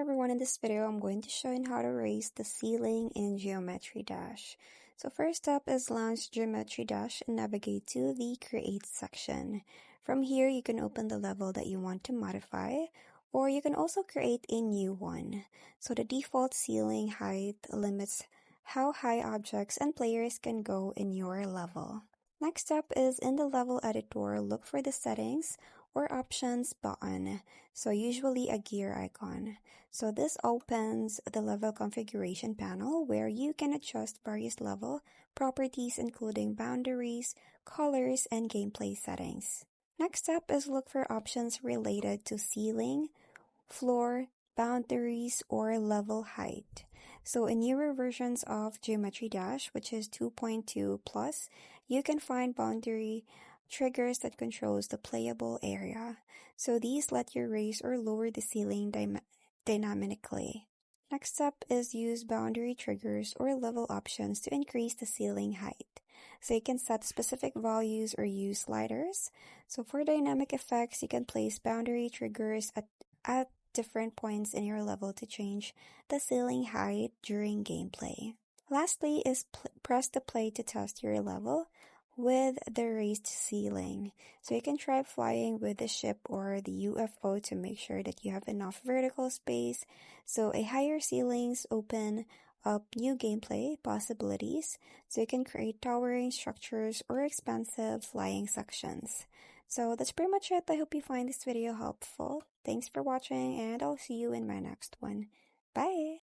everyone, in this video I'm going to show you how to raise the ceiling in Geometry Dash. So first up is launch Geometry Dash and navigate to the Create section. From here you can open the level that you want to modify, or you can also create a new one. So the default ceiling height limits how high objects and players can go in your level. Next up is in the level editor, look for the settings or options button, so usually a gear icon. So this opens the level configuration panel where you can adjust various level properties including boundaries, colors, and gameplay settings. Next up is look for options related to ceiling, floor, boundaries, or level height. So in newer versions of Geometry Dash, which is 2.2 plus, you can find boundary triggers that controls the playable area. So these let you raise or lower the ceiling dynamically. Next up is use boundary triggers or level options to increase the ceiling height. So you can set specific values or use sliders. So for dynamic effects, you can place boundary triggers at different points in your level to change the ceiling height during gameplay. Lastly is press the play to test your level with the raised ceiling. So you can try flying with the ship or the UFO to make sure that you have enough vertical space. So a higher ceilings open up new gameplay possibilities. So you can create towering structures or expansive flying sections. So that's pretty much it. I hope you find this video helpful. Thanks for watching, and I'll see you in my next one. Bye!